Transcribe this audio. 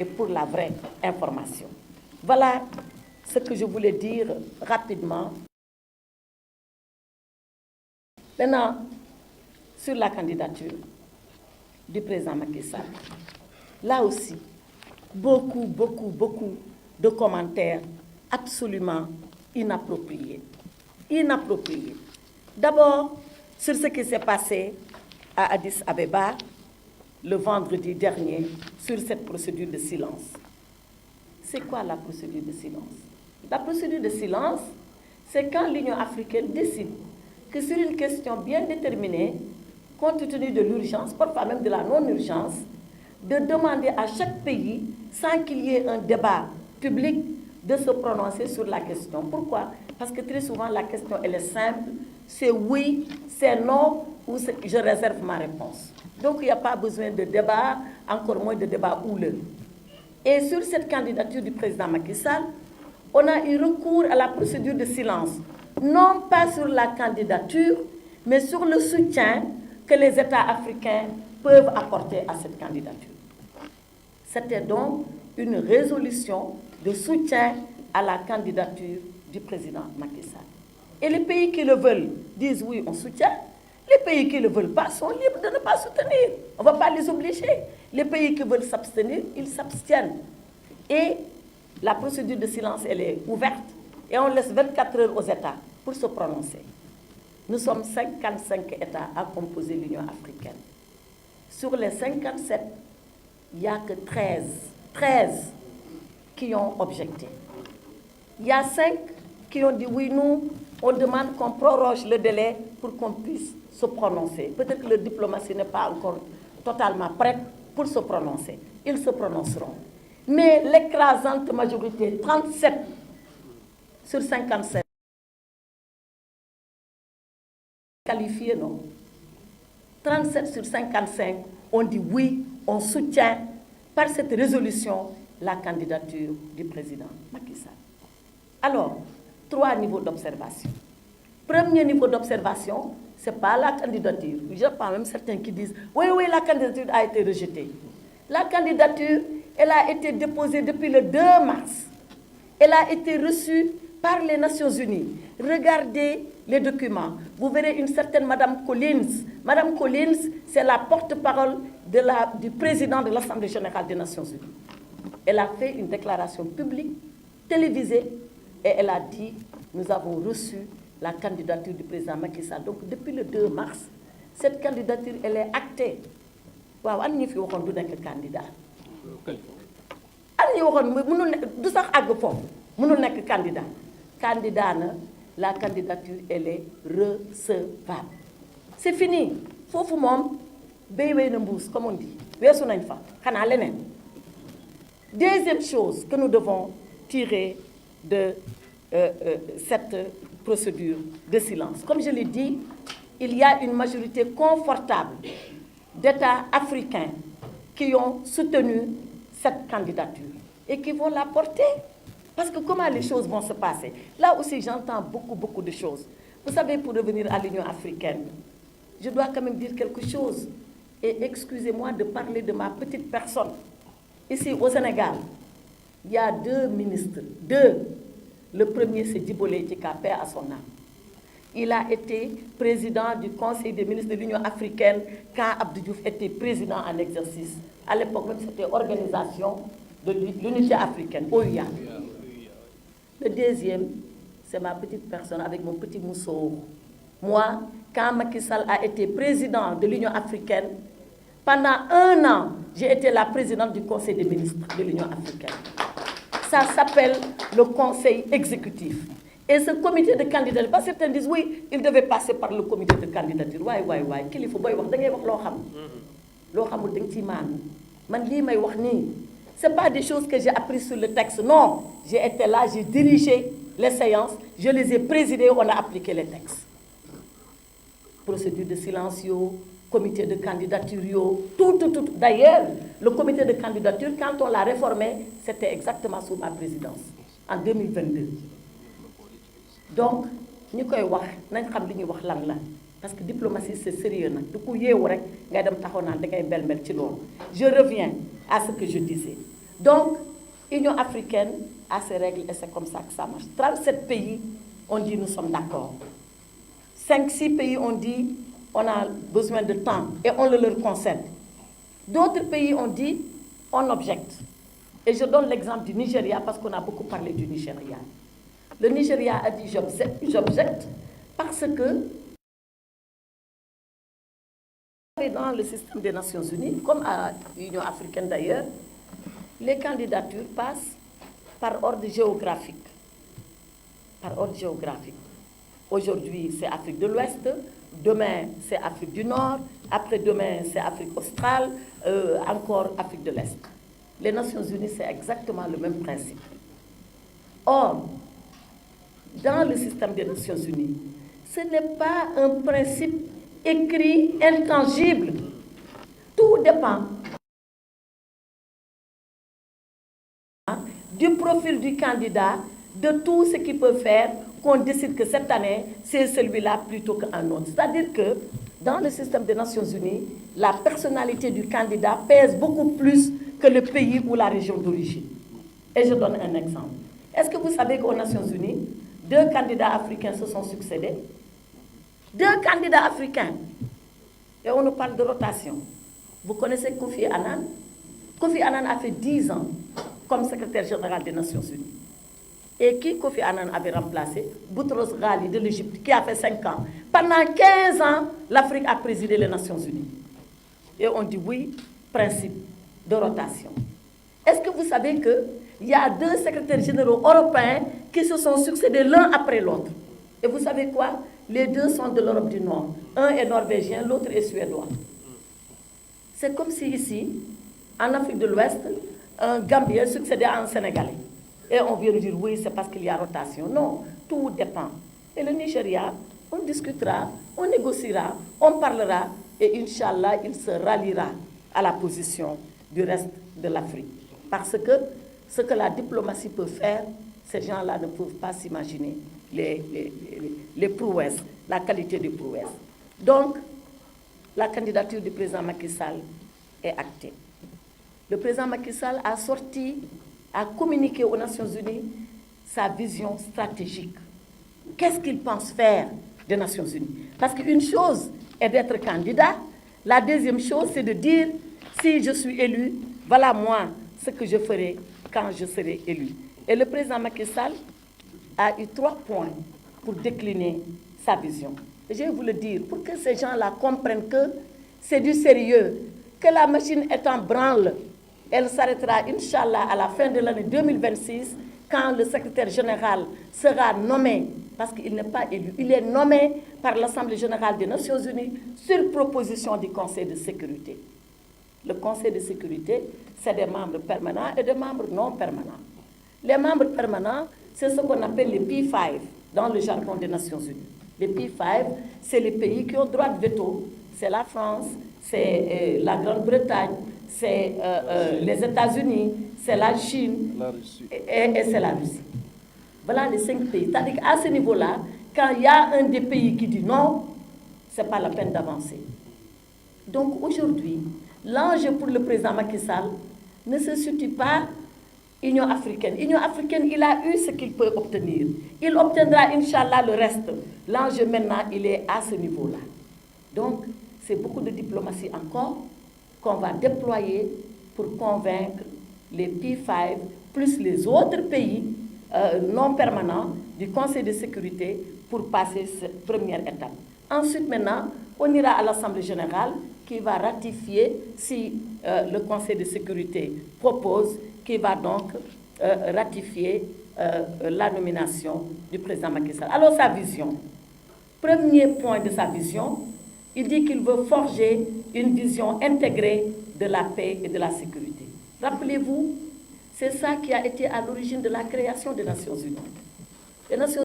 et pour la vraie information. Voilà ce que je voulais dire rapidement. Maintenant, sur la candidature du président Macky Sall, là aussi, beaucoup de commentaires absolument inappropriés. Inappropriés. D'abord, sur ce qui s'est passé à Addis Abeba le vendredi dernier sur cette procédure de silence. C'est quoi la procédure de silence? La procédure de silence, c'est quand l'Union africaine décide que sur une question bien déterminée, compte tenu de l'urgence, parfois même de la non-urgence, de demander à chaque pays, sans qu'il y ait un débat public, de se prononcer sur la question. Pourquoi? Parce que très souvent, la question, elle est simple. C'est oui, c'est non, ou je réserve ma réponse. Donc, il n'y a pas besoin de débat, encore moins de débat houleux. Et sur cette candidature du président Macky Sall, on a eu recours à la procédure de silence. Non pas sur la candidature, mais sur le soutien que les États africains peuvent apporter à cette candidature. C'était donc une résolution de soutien à la candidature du président Macky Sall. Et les pays qui le veulent disent oui, on soutient. Les pays qui ne le veulent pas sont libres de ne pas soutenir. On ne va pas les obliger. Les pays qui veulent s'abstenir, ils s'abstiennent. Et la procédure de silence, elle est ouverte et on laisse 24 heures aux États pour se prononcer. Nous sommes 55 États à composer l'Union africaine. Sur les 57, il n'y a que 13 qui ont objecté. Il y a 5 qui ont dit oui, nous, on demande qu'on proroge le délai pour qu'on puisse se prononcer. Peut-être que la diplomatie n'est pas encore totalement prête pour se prononcer. Ils se prononceront. Mais l'écrasante majorité, 37 sur 57, qualifiés, non? 37 sur 55 ont dit oui, on soutient par cette résolution la candidature du président Macky Sall. Alors, 3 niveaux d'observation. Premier niveau d'observation, ce n'est pas la candidature. Je pas même certains qui disent oui, la candidature a été rejetée. La candidature, elle a été déposée depuis le 2 mars. Elle a été reçue par les Nations Unies. Regardez les documents. Vous verrez une certaine Madame Collins. Madame Collins, c'est la porte-parole du président de l'Assemblée générale des Nations Unies. Elle a fait une déclaration publique, télévisée, et elle a dit « Nous avons reçu la candidature du président Macky Sall. » Donc, depuis le 2 mars, cette candidature, elle est actée. Waaw, an ñi fi waxoon du nekk candidat. An ñi waxoon mënul du sax àgg foofu mënul nekk candidat. Candidat na, la candidature, elle est recevable. C'est fini. Foofu moom béy wéy na mbuus, comme on dit. Weesu nañ fa xanaa leneen. Deuxième chose que nous devons tirer de cette procédure de silence. Comme je l'ai dit, il y a une majorité confortable d'États africains qui ont soutenu cette candidature et qui vont la porter. Parce que comment les choses vont se passer? Là aussi, j'entends beaucoup de choses. Vous savez, pour revenir à l'Union africaine, je dois quand même dire quelque chose. Et excusez-moi de parler de ma petite personne. Ici, au Sénégal, il y a 2 ministres. 2. Le premier, c'est Djibo Leyti Ka, paix à son âme. Il a été président du Conseil des ministres de l'Union africaine quand Abdou Diouf était président en exercice. À l'époque, même, c'était Organisation de l'Unité africaine, OUA. Le deuxième, c'est ma petite personne avec mon petit mousseau. Moi, quand Macky Sall a été président de l'Union africaine, pendant 1 an, j'ai été la présidente du Conseil des ministres de l'Union africaine. Ça s'appelle le Conseil exécutif. Et ce comité de candidature, parce que certains disent oui, il devait passer par le comité de candidature. Ouais, qu'il faut boy wax da ngay wax lo xam. Lo xamul dang ci man. Man li may wax ni, c'est pas des choses que j'ai apprises sur le texte. Non, j'ai été là, j'ai dirigé les séances, je les ai présidées, on a appliqué les textes. Procédure de silence, comité de candidature, tout. D'ailleurs, le comité de candidature, quand on l'a réformé, c'était exactement sous ma présidence, en 2022. Donc, nous devons savoir ce wax lan la parce que diplomatie c'est sérieux nag du ko yeewu rek ngay dem taxaw naan da ngay bel-mel ci loolu. Je reviens à ce que je disais. Donc, l'Union africaine a ses règles et c'est comme ça que ça marche. 37 pays ont dit nous sommes d'accord. 5-6 pays ont dit on a besoin de temps et on le leur concède. D'autres pays ont dit on objecte. Et je donne l'exemple du Nigeria parce qu'on a beaucoup parlé du Nigeria. Le Nigeria a dit j'objecte parce que dans le système des Nations Unies, comme à l'Union africaine d'ailleurs, les candidatures passent par ordre géographique. Par ordre géographique. Aujourd'hui, c'est Afrique de l'Ouest, demain, c'est Afrique du Nord, après-demain, c'est Afrique australe, encore Afrique de l'Est. Les Nations Unies, c'est exactement le même principe. Or, dans le système des Nations Unies, ce n'est pas un principe écrit, intangible. Tout dépend du profil du candidat, de tout ce qu'il peut faire, qu'on décide que cette année, c'est celui-là plutôt qu'un autre. C'est-à-dire que dans le système des Nations Unies, la personnalité du candidat pèse beaucoup plus que le pays ou la région d'origine. Et je donne un exemple. Est-ce que vous savez qu'aux Nations Unies, 2 candidats africains se sont succédés? 2 candidats africains. Et on nous parle de rotation. Vous connaissez Kofi Annan? Kofi Annan a fait 10 ans comme secrétaire général des Nations Unies. Et qui Kofi Annan avait remplacé? Boutros Ghali de l'Égypte, qui a fait 5 ans. Pendant 15 ans, l'Afrique a présidé les Nations Unies. Et on dit oui, principe de rotation. Est-ce que vous savez qu'il y a 2 secrétaires généraux européens qui se sont succédés l'un après l'autre? Et vous savez quoi? Les 2 sont de l'Europe du Nord. Un est norvégien, l'autre est suédois. C'est comme si ici, en Afrique de l'Ouest, un Gambien succédait à un Sénégalais. Et on vient de dire oui, c'est parce qu'il y a rotation. Non, tout dépend. Et le Nigeria, on discutera, on négociera, on parlera, et Inch'Allah, il se ralliera à la position du reste de l'Afrique. Parce que ce que la diplomatie peut faire, ces gens-là ne peuvent pas s'imaginer les prouesses, la qualité des prouesses. Donc, la candidature du président Macky Sall est actée. Le président Macky Sall a communiqué aux Nations Unies sa vision stratégique. Qu'est-ce qu'il pense faire des Nations Unies? Parce qu'une chose est d'être candidat, la deuxième chose, c'est de dire, si je suis élu, voilà moi ce que je ferai quand je serai élu. Et le président Macky Sall a eu 3 points pour décliner sa vision. Et je vais vous le dire, pour que ces gens-là comprennent que c'est du sérieux, que la machine est en branle. Elle s'arrêtera, Inch'Allah, à la fin de l'année 2026, quand le secrétaire général sera nommé, parce qu'il n'est pas élu, il est nommé par l'Assemblée générale des Nations Unies sur proposition du Conseil de sécurité. Le Conseil de sécurité, c'est des membres permanents et des membres non permanents. Les membres permanents, c'est ce qu'on appelle les P5 dans le jargon des Nations Unies. Les P5, c'est les pays qui ont droit de veto. C'est la France, c'est la Grande-Bretagne, c'est les États-Unis, c'est la Chine et c'est la Russie. Voilà les 5 pays. C'est-à-dire qu'à ce niveau-là, quand il y a un des pays qui dit non, ce n'est pas la peine d'avancer. Donc aujourd'hui, l'enjeu pour le président Macky Sall ne se situe pas Union africaine. Union africaine, il a eu ce qu'il peut obtenir. Il obtiendra, Inch'Allah, le reste. L'enjeu maintenant, il est à ce niveau-là. Donc, c'est beaucoup de diplomatie encore qu'on va déployer pour convaincre les P5 plus les autres pays non permanents du Conseil de sécurité pour passer cette première étape. Ensuite, maintenant, on ira à l'Assemblée générale qui va ratifier si le Conseil de sécurité propose, qui va donc ratifier la nomination du président Macky Sall. Alors, sa vision. Premier point de sa vision, il dit qu'il veut forger une vision intégrée de la paix et de la sécurité. Rappelez-vous, c'est ça qui a été à l'origine de la création des Nations Unies. Les Nations